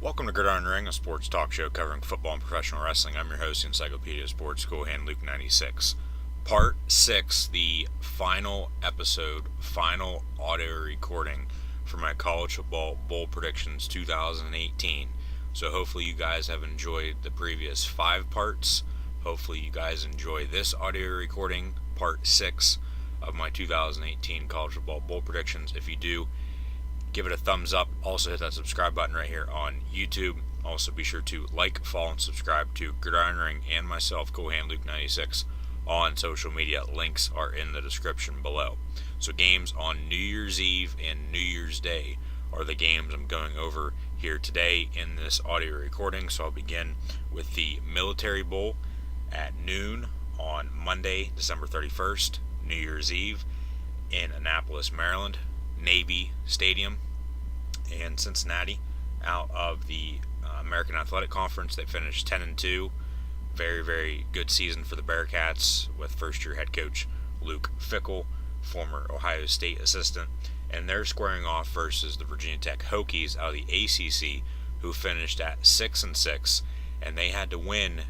Welcome to Gridiron Ring, a sports talk show covering football and professional wrestling. I'm your host, Encyclopedia Sports Cool Hand Luke 96. Part 6, the final episode, final audio recording for my college football bowl predictions 2018. So hopefully you guys have enjoyed the previous 5 parts. Hopefully you guys enjoy this audio recording, part 6 of my 2018 college football bowl predictions. If you do, give it a thumbs up. Also hit that subscribe button right here on YouTube. Also be sure to like, follow, and subscribe to Gridiron Ring and myself, Cool Hand Luke 96, on social media. Links are in the description below. So games on New Year's Eve and New Year's Day are the games I'm going over here today in this audio recording. So I'll begin with the Military Bowl at noon on Monday, December 31st, New Year's Eve, in Annapolis, Maryland. Navy Stadium and Cincinnati out of the American Athletic Conference. They finished 10-2. Very, very good season for the Bearcats with first-year head coach Luke Fickell, former Ohio State assistant. And they're squaring off versus the Virginia Tech Hokies out of the ACC, who finished at 6-6. And they had to win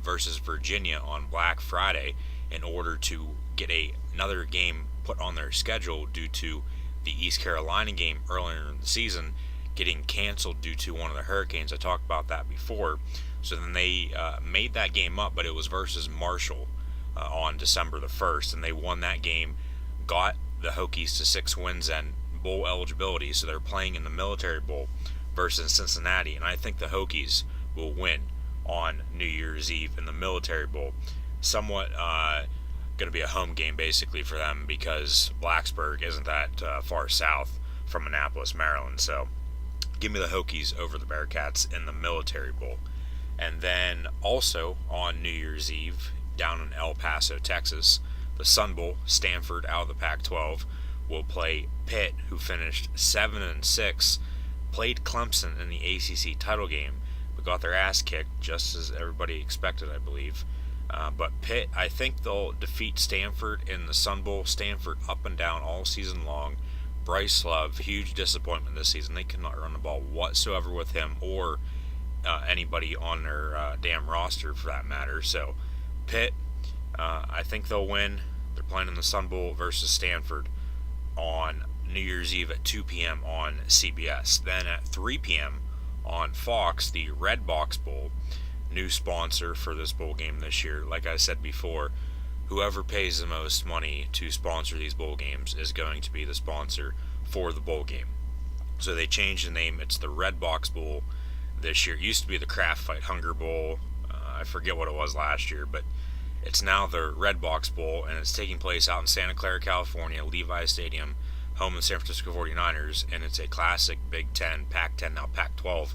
versus Virginia on Black Friday in order to get another game put on their schedule due to the East Carolina game earlier in the season getting canceled due to one of the hurricanes. I talked about that before. So then they made that game up, but it was versus Marshall on December the 1st, and they won that game, got the Hokies to 6 wins and bowl eligibility. So they're playing in the Military Bowl versus Cincinnati, and I think the Hokies will win on New Year's Eve in the Military Bowl. Somewhat going to be a home game basically for them because Blacksburg isn't that far south from Annapolis, Maryland. So give me the Hokies over the Bearcats in the Military Bowl. And then also on New Year's Eve down in El Paso, Texas, the Sun Bowl, Stanford out of the Pac-12, will play Pitt, who finished 7-6, played Clemson in the ACC title game, but got their ass kicked just as everybody expected, I believe. But Pitt, I think they'll defeat Stanford in the Sun Bowl. Stanford up and down all season long. Bryce Love, huge disappointment this season. They cannot run the ball whatsoever with him or anybody on their damn roster for that matter. So Pitt, I think they'll win. They're playing in the Sun Bowl versus Stanford on New Year's Eve at 2 p.m. on CBS. Then at 3 p.m. on Fox, the Red Box Bowl. New sponsor for this bowl game this year. Like I said before, whoever pays the most money to sponsor these bowl games is going to be the sponsor for the bowl game. So they changed the name. It's the Red Box Bowl this year. It used to be the Kraft Fight Hunger Bowl. I forget what it was last year, but it's now the Red Box Bowl, and it's taking place out in Santa Clara, California, Levi Stadium, home of the San Francisco 49ers, and it's a classic Big Ten, Pac-10, now Pac-12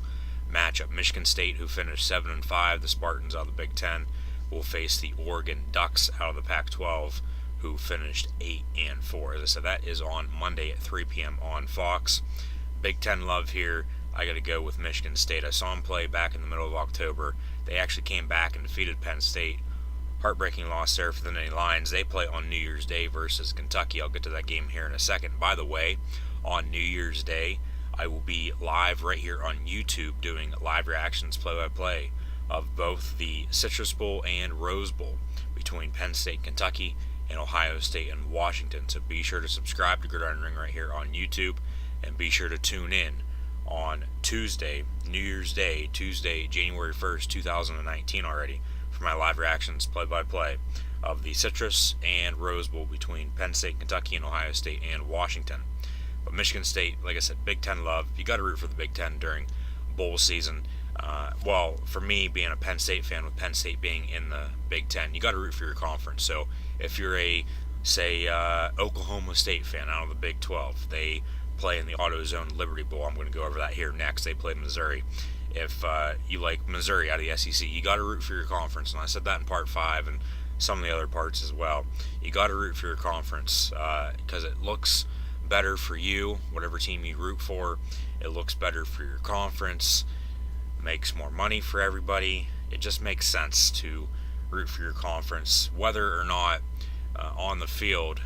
matchup. Michigan State, who finished 7-5, the Spartans out of the Big Ten, will face the Oregon Ducks out of the Pac-12, who finished 8-4. As I said, that is on Monday at 3 p.m. on Fox. Big Ten love here. I got to go with Michigan State. I saw them play back in the middle of October. They actually came back and defeated Penn State. Heartbreaking loss there for the Nittany Lions. They play on New Year's Day versus Kentucky. I'll get to that game here in a second. By the way, on New Year's Day, I will be live right here on YouTube doing live reactions play-by-play of both the Citrus Bowl and Rose Bowl between Penn State, Kentucky, and Ohio State and Washington. So be sure to subscribe to Gridiron Ring right here on YouTube, and be sure to tune in on Tuesday, New Year's Day, Tuesday, January 1st, 2019 already, for my live reactions play-by-play of the Citrus and Rose Bowl between Penn State, Kentucky, and Ohio State and Washington. But Michigan State, like I said, Big Ten love. You got to root for the Big Ten during bowl season. Well, for me, being a Penn State fan, with Penn State being in the Big Ten, you got to root for your conference. So if you're a, say, Oklahoma State fan out of the Big 12, they play in the AutoZone Liberty Bowl. I'm going to go over that here next. They play Missouri. If you like Missouri out of the SEC, you got to root for your conference. And I said that in Part 5 and some of the other parts as well. You got to root for your conference because it looks better for you, whatever team you root for. It looks better for your conference, makes more money for everybody. It just makes sense to root for your conference, whether or not on the field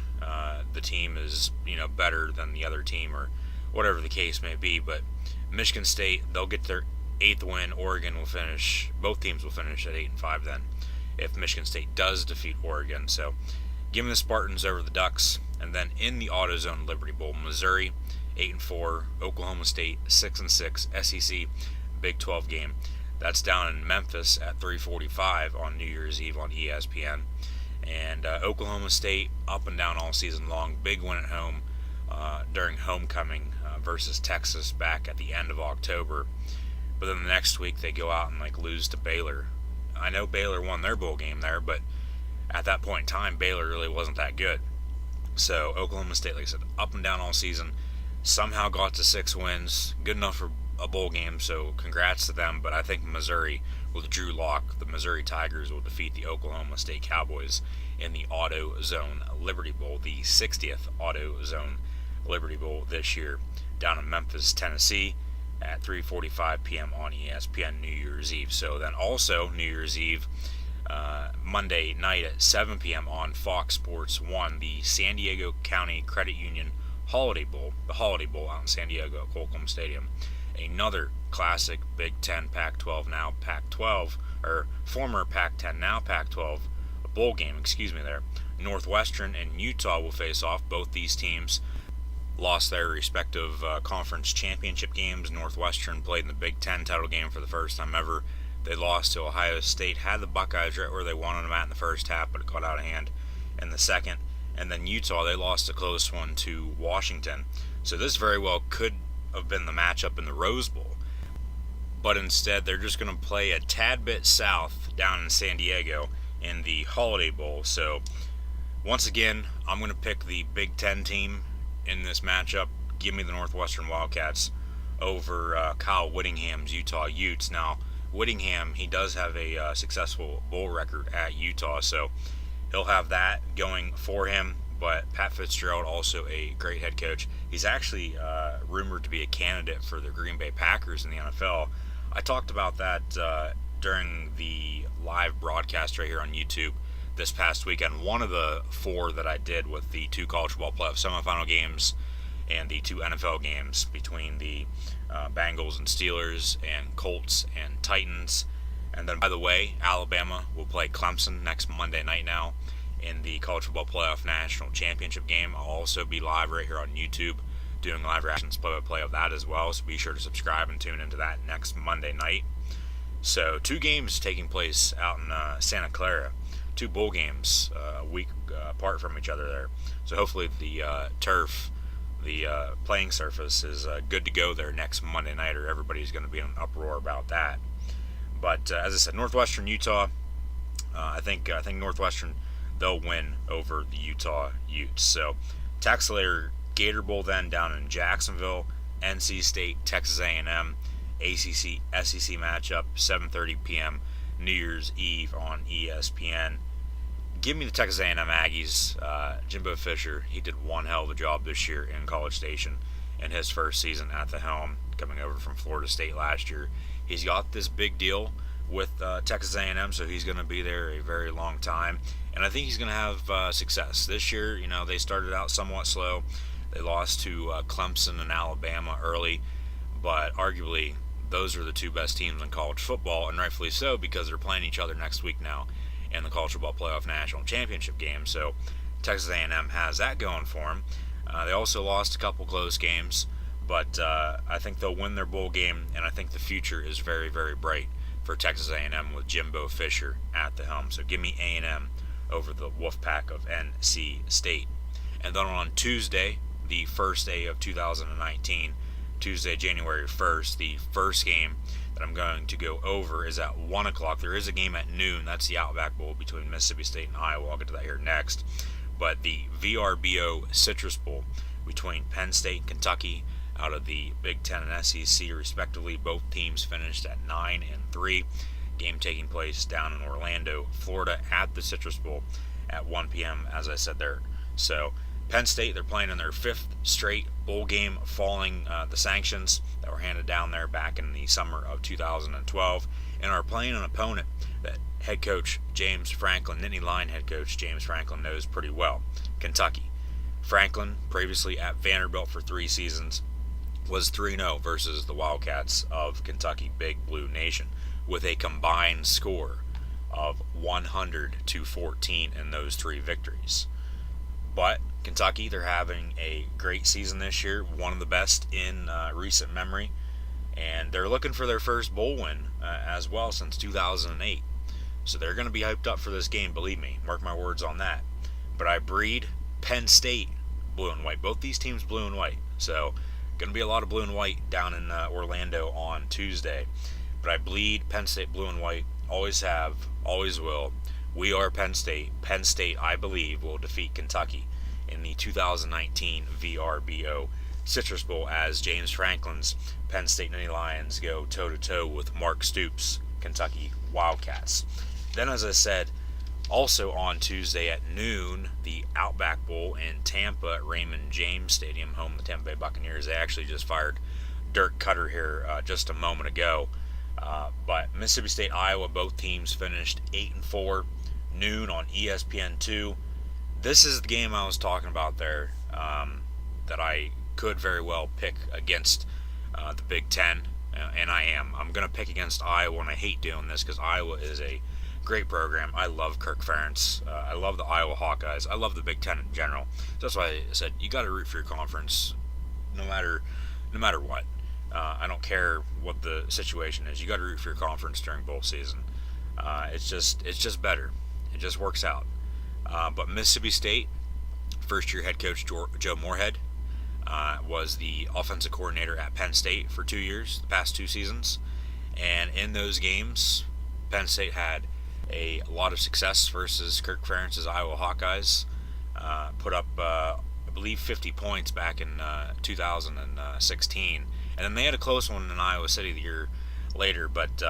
the team is better than the other team or whatever the case may be. But Michigan State, they'll get their 8th win. Oregon will finish, both teams will finish at 8-5 then, if Michigan State does defeat Oregon. So give me the Spartans over the Ducks. And then in the AutoZone Liberty Bowl, Missouri 8-4, Oklahoma State 6-6, SEC Big 12 game. That's down in Memphis at 3:45 on New Year's Eve on ESPN. And Oklahoma State up and down all season long. Big win at home during homecoming versus Texas back at the end of October. But then the next week they go out and lose to Baylor. I know Baylor won their bowl game there, but at that point in time, Baylor really wasn't that good. So Oklahoma State, like I said, up and down all season, somehow got to 6 wins, good enough for a bowl game, so congrats to them. But I think Missouri, with Drew Lock, the Missouri Tigers will defeat the Oklahoma State Cowboys in the AutoZone Liberty Bowl, the 60th AutoZone Liberty Bowl this year, down in Memphis, Tennessee, at 3:45 p.m. on ESPN New Year's Eve. So then also New Year's Eve, Monday night at 7 p.m. on Fox Sports 1, the San Diego County Credit Union Holiday Bowl, the Holiday Bowl out in San Diego at Colcom Stadium. Another classic Big Ten, Pac-12, now Pac-12, or former Pac-10, now Pac-12 bowl game, there. Northwestern and Utah will face off. Both these teams lost their respective conference championship games. Northwestern played in the Big Ten title game for the first time ever. They lost to Ohio State, had the Buckeyes right where they wanted them at in the first half, but it got out of hand in the second. And then Utah, they lost a close one to Washington. So this very well could have been the matchup in the Rose Bowl. But instead, they're just going to play a tad bit south down in San Diego in the Holiday Bowl. So once again, I'm going to pick the Big Ten team in this matchup. Give me the Northwestern Wildcats over Kyle Whittingham's Utah Utes. Now, Whittingham, he does have a successful bowl record at Utah, so he'll have that going for him. But Pat Fitzgerald, also a great head coach. He's actually rumored to be a candidate for the Green Bay Packers in the NFL. I talked about that during the live broadcast right here on YouTube this past weekend. One of the 4 that I did with the 2 college football playoff semifinal games and the 2 NFL games between the Bengals and Steelers and Colts and Titans. And then, by the way, Alabama will play Clemson next Monday night now in the college football playoff national championship game. I'll also be live right here on YouTube doing live reactions play-by-play of that as well, so be sure to subscribe and tune into that next Monday night. So 2 games taking place out in Santa Clara, 2 bowl games a week apart from each other there. So hopefully the turf, the playing surface is good to go there next Monday night, or everybody's going to be in an uproar about that. But as I said, Northwestern, Utah, I think Northwestern, they'll win over the Utah Utes. So tax later Gator Bowl then down in Jacksonville, NC State, Texas A&M, ACC SEC matchup, 7:30 p.m. New Year's Eve on ESPN. Give me the Texas A&M Aggies. Jimbo Fisher, he did one hell of a job this year in College Station in his first season at the helm, coming over from Florida State last year. He's got this big deal with Texas A&M, so he's going to be there a very long time, and I think he's going to have success. This year, they started out somewhat slow. They lost to Clemson and Alabama early, but arguably those are the 2 best teams in college football, and rightfully so, because they're playing each other next week now in the college football playoff national championship game. So Texas A&M has that going for them. They also lost a couple close games, but I think they'll win their bowl game, and I think the future is very, very bright for Texas A&M with Jimbo Fisher at the helm. So give me A&M over the Wolfpack of NC State. And then on Tuesday, the first day of 2019, Tuesday, January 1st, the first game that I'm going to go over is at 1 o'clock. There is a game at noon. That's the Outback Bowl between Mississippi State and Iowa. I'll get to that here next. But the VRBO Citrus Bowl between Penn State and Kentucky out of the Big Ten and SEC, respectively. Both teams finished at 9-3. Game taking place down in Orlando, Florida, at the Citrus Bowl at 1 p.m., as I said there. So Penn State, they're playing in their 5th straight bowl game following the sanctions that were handed down there back in the summer of 2012, and are playing an opponent that head coach James Franklin, Nittany Lion head coach James Franklin, knows pretty well, Kentucky. Franklin, previously at Vanderbilt for 3 seasons, was 3-0 versus the Wildcats of Kentucky, Big Blue Nation, with a combined score of 100-14 in those 3 victories. But Kentucky, they're having a great season this year, one of the best in recent memory, and they're looking for their first bowl win as well since 2008. So they're going to be hyped up for this game, believe me. Mark my words on that. But I breed Penn State blue and white. Both these teams blue and white. So going to be a lot of blue and white down in Orlando on Tuesday. But I bleed Penn State blue and white. Always have, always will. We are Penn State. Penn State, I believe, will defeat Kentucky in the 2019 VRBO Citrus Bowl as James Franklin's Penn State Nittany Lions go toe-to-toe with Mark Stoops' Kentucky Wildcats. Then, as I said, also on Tuesday at noon, the Outback Bowl in Tampa at Raymond James Stadium, home of the Tampa Bay Buccaneers. They actually just fired Dirk Cutter here just a moment ago. But Mississippi State, Iowa, both teams finished 8-4, noon on ESPN2. This is the game I was talking about there that I could very well pick against the Big Ten, and I am. I'm going to pick against Iowa, and I hate doing this because Iowa is a great program. I love Kirk Ferentz. I love the Iowa Hawkeyes. I love the Big Ten in general. So that's why I said you got to root for your conference no matter what. I don't care what the situation is. You got to root for your conference during bowl season. It's just better. It just works out. But Mississippi State, first-year head coach Joe Moorhead was the offensive coordinator at Penn State for 2 years, the past 2 seasons. And in those games, Penn State had a lot of success versus Kirk Ferentz's Iowa Hawkeyes. Put up, I believe, 50 points back in 2016. And then they had a close one in Iowa City the year later. But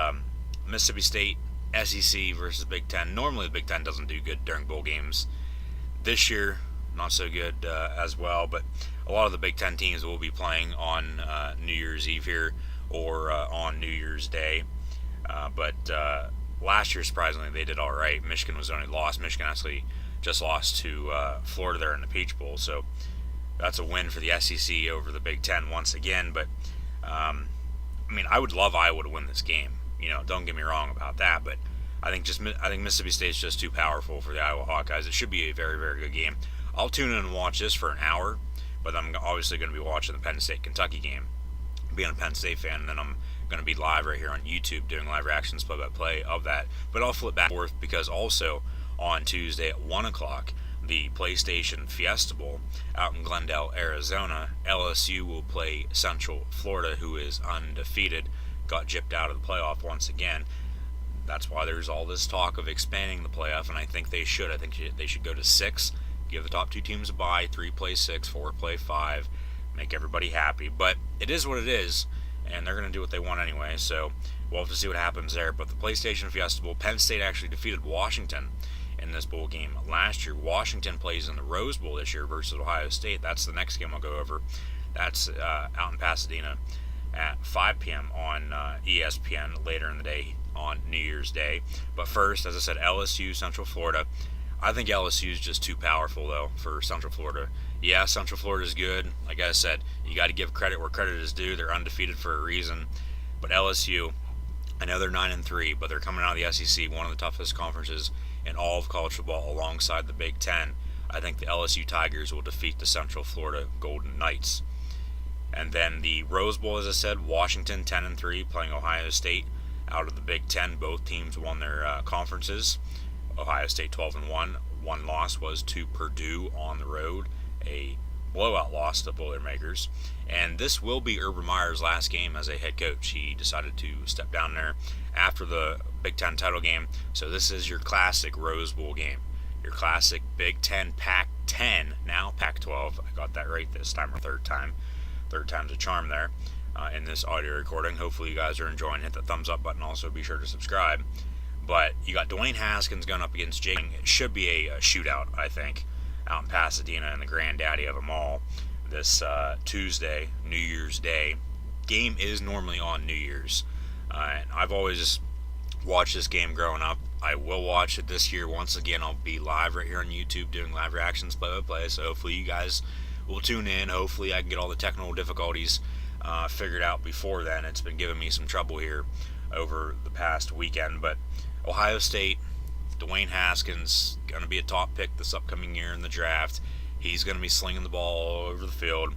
Mississippi State, SEC versus Big Ten. Normally the Big Ten doesn't do good during bowl games. This year, not so good as well. But a lot of the Big Ten teams will be playing on New Year's Eve here or on New Year's Day. But last year, surprisingly, they did all right. Michigan was the only loss. Michigan actually just lost to Florida there in the Peach Bowl. So that's a win for the SEC over the Big Ten once again. But, I would love Iowa to win this game. Don't get me wrong about that. But I think Mississippi State's just too powerful for the Iowa Hawkeyes. It should be a very, very good game. I'll tune in and watch this for an hour. But I'm obviously going to be watching the Penn State-Kentucky game. Being a Penn State fan, and then I'm going to be live right here on YouTube doing live reactions play-by-play of that. But I'll flip back and forth because also on Tuesday at 1 o'clock, the PlayStation Fiesta Bowl out in Glendale, Arizona, LSU will play Central Florida, who is undefeated, got gypped out of the playoff once again. That's why there's all this talk of expanding the playoff, and I think they should. I think they should go to 6, give the top 2 teams a bye, 3 play 6, 4 play 5, make everybody happy. But it is what it is, and they're going to do what they want anyway, so we'll have to see what happens there. But the PlayStation Fiesta Bowl, Penn State actually defeated Washington in this bowl game last year. Washington plays in the Rose Bowl this year versus Ohio State. That's the next game I'll go over. That's out in Pasadena at 5 p.m. on ESPN later in the day on New Year's Day. But first, as I said, LSU, Central Florida. I think LSU is just too powerful, though, for Central Florida. Yeah, Central Florida is good. Like I said, you got to give credit where credit is due. They're undefeated for a reason. But LSU, I know they're 9-3, but they're coming out of the SEC, one of the toughest conferences in all of college football, alongside the Big Ten. I think the LSU Tigers will defeat the Central Florida Golden Knights. And then the Rose Bowl, as I said, Washington 10-3, playing Ohio State out of the Big Ten. Both teams won their conferences. Ohio State 12-1. One loss was to Purdue on the road, a blowout loss to Boilermakers. And this will be Urban Meyer's last game as a head coach. He decided to step down there after the Big Ten title game. So this is your classic Rose Bowl game. Your classic Big Ten Pac-10, now Pac-12. I got that right this time, or third time. Third time's a charm there in this audio recording. Hopefully you guys are enjoying. Hit the thumbs up button. Also be sure to subscribe. But you got Dwayne Haskins going up against Jake. It should be a shootout, I think, out in Pasadena, and the granddaddy of them all this Tuesday, New Year's Day. Game is normally on New Year's. And I've always watched this game growing up. I will watch it this year. Once again, I'll be live right here on YouTube doing live reactions play-by-play. So hopefully you guys will tune in. Hopefully I can get all the technical difficulties figured out before then. It's been giving me some trouble here over the past weekend. But Ohio State, Dwayne Haskins, going to be a top pick this upcoming year in the draft. He's going to be slinging the ball all over the field.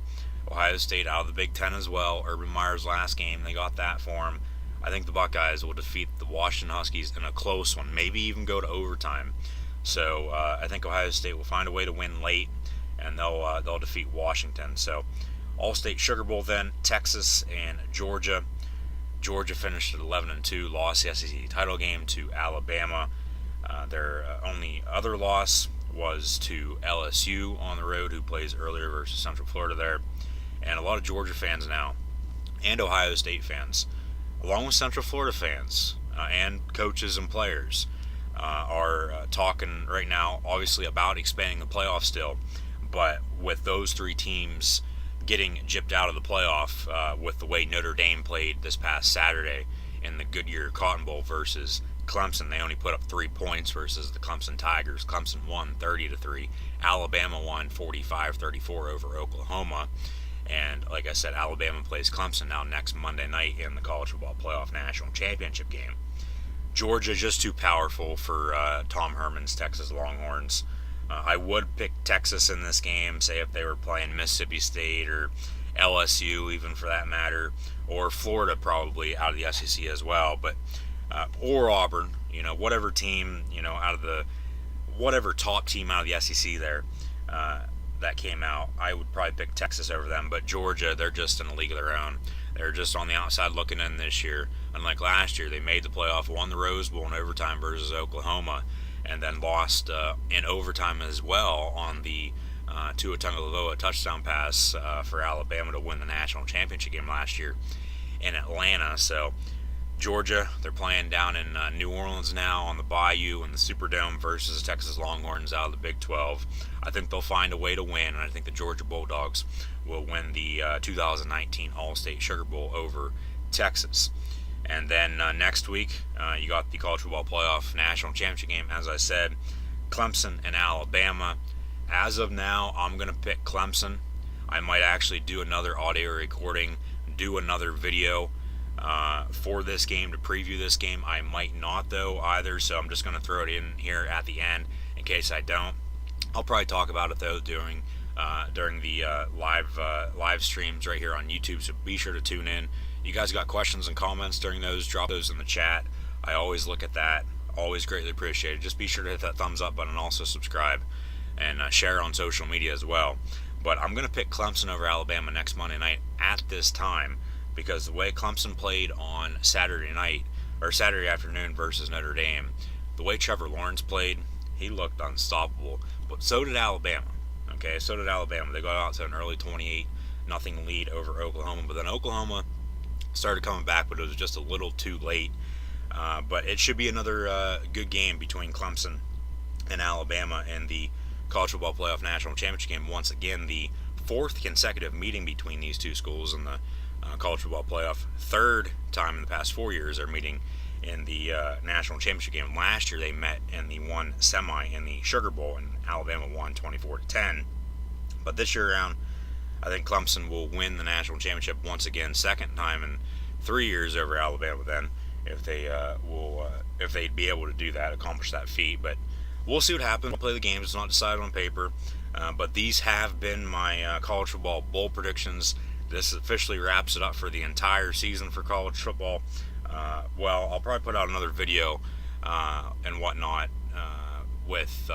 Ohio State out of the Big Ten as well. Urban Meyer's last game, they got that for him. I think the Buckeyes will defeat the Washington Huskies in a close one, maybe even go to overtime. So I think Ohio State will find a way to win late, and they'll defeat Washington. So All-State Sugar Bowl then, Texas and Georgia. Georgia finished at 11-2, lost the SEC title game to Alabama. Their only other loss was to LSU on the road, who plays earlier versus Central Florida there. And a lot of Georgia fans now, and Ohio State fans, along with Central Florida fans and coaches and players, are talking right now, obviously, about expanding the playoff still. But with those three teams getting gypped out of the playoff with the way Notre Dame played this past Saturday in the Goodyear Cotton Bowl versus Clemson, they only put up 3 points versus the Clemson Tigers. Clemson won 30-3. Alabama won 45-34 over Oklahoma. And like I said, Alabama plays Clemson now next Monday night in the College Football Playoff National Championship game. Georgia just too powerful for Tom Herman's Texas Longhorns. I would pick Texas in this game, say if they were playing Mississippi State or LSU, even for that matter, or Florida probably out of the SEC as well, but or Auburn, whatever team, out of the whatever top team out of the SEC there that came out, I would probably pick Texas over them. But Georgia, they're just in a league of their own. They're just on the outside looking in this year. Unlike last year, they made the playoff, won the Rose Bowl in overtime versus Oklahoma, and then lost in overtime as well on the Tua Tagovailoa touchdown pass for Alabama to win the national championship game last year in Atlanta. So Georgia, they're playing down in New Orleans now on the Bayou in the Superdome versus the Texas Longhorns out of the Big 12. I think they'll find a way to win, and I think the Georgia Bulldogs will win the 2019 All-State Sugar Bowl over Texas. And then next week, you got the College Football Playoff National Championship game, as I said, Clemson and Alabama. As of now, I'm going to pick Clemson. I might actually do another audio recording, do another video for this game to preview this game. I might not, though, either, so I'm just going to throw it in here at the end in case I don't. I'll probably talk about it, though, during the live streams right here on YouTube, so be sure to tune in. You guys got questions and comments during those, drop those in the chat. I always look at that. Always greatly appreciated. Just be sure to hit that thumbs up button and also subscribe and share on social media as well. But I'm going to pick Clemson over Alabama next Monday night at this time because the way Clemson played on Saturday night or Saturday afternoon versus Notre Dame, the way Trevor Lawrence played, he looked unstoppable. But so did Alabama. Okay, so did Alabama. They got out to an early 28-0 lead over Oklahoma, but then Oklahoma started coming back, but it was just a little too late. But it should be another good game between Clemson and Alabama in the College Football Playoff National Championship game. Once again, the fourth consecutive meeting between these two schools in the College Football Playoff. Third time in the past 4 years they're meeting in the National Championship game. Last year they met in the one semi in the Sugar Bowl, and Alabama won 24-10. But this year around, I think Clemson will win the national championship once again, second time in 3 years over Alabama. Then, if they'd be able to do that, accomplish that feat. But we'll see what happens. We'll play the games. It's not decided on paper. But these have been my college football bowl predictions. This officially wraps it up for the entire season for college football. Well, I'll probably put out another video and whatnot with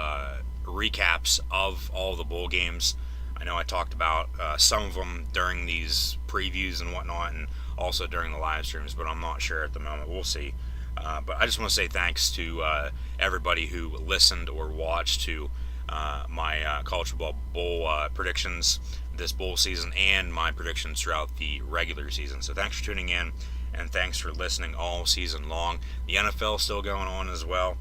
recaps of all the bowl games. I know I talked about some of them during these previews and whatnot, and also during the live streams, but I'm not sure at the moment. We'll see. But I just want to say thanks to everybody who listened or watched to my college football bowl predictions this bowl season and my predictions throughout the regular season. So thanks for tuning in, and thanks for listening all season long. The NFL is still going on as well.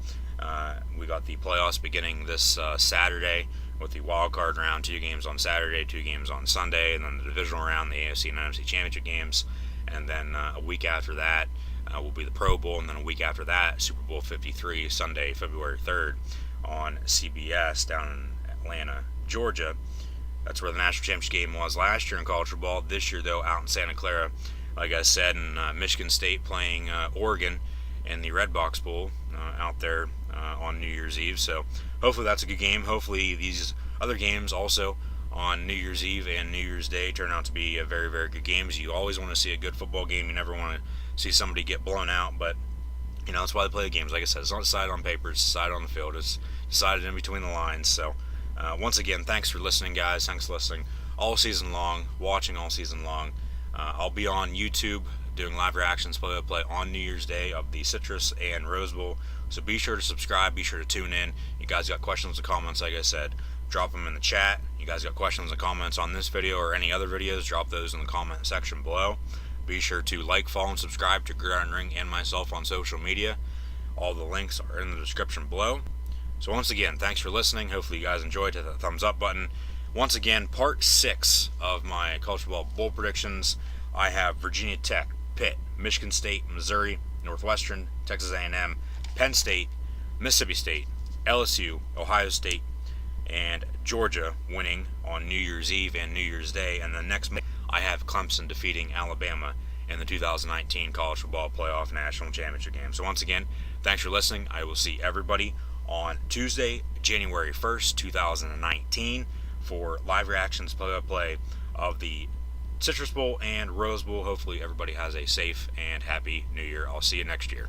We got the playoffs beginning this Saturday with the wild card round, 2 games on Saturday, 2 games on Sunday, and then the divisional round, the AFC and NFC championship games. And then a week after that will be the Pro Bowl, and then a week after that, Super Bowl 53, Sunday, February 3rd on CBS down in Atlanta, Georgia. That's where the national championship game was last year in college football. This year, though, out in Santa Clara, like I said, in Michigan State playing Oregon in the Red Box Bowl out there on New Year's Eve. So hopefully that's a good game. Hopefully these other games also on New Year's Eve and New Year's Day turn out to be a very, very good games. You always want to see a good football game. You never want to see somebody get blown out, but that's why they play the games. Like I said, it's not decided on paper, it's decided on the field. It's decided in between the lines. So once again, thanks for listening, guys. Thanks for listening all season long, watching all season long. I'll be on YouTube doing live reactions play-by-play on New Year's Day of the Citrus and Rose Bowl. So be sure to subscribe, be sure to tune in. You guys got questions or comments, like I said, drop them in the chat. You guys got questions and comments on this video or any other videos, drop those in the comment section below. Be sure to like, follow, and subscribe to Gridiron Ring and myself on social media. All the links are in the description below. So once again, thanks for listening. Hopefully you guys enjoyed. Hit that thumbs up button. Once again, part 6 of my college football bowl predictions. I have Virginia Tech, Pitt, Michigan State, Missouri, Northwestern, Texas A&M, Penn State, Mississippi State, LSU, Ohio State, and Georgia winning on New Year's Eve and New Year's Day. And the next I have Clemson defeating Alabama in the 2019 College Football Playoff National Championship game. So once again, thanks for listening. I will see everybody on Tuesday, January 1st, 2019 for live reactions play-by-play of the Citrus Bowl and Rose Bowl. Hopefully everybody has a safe and happy New Year. I'll see you next year.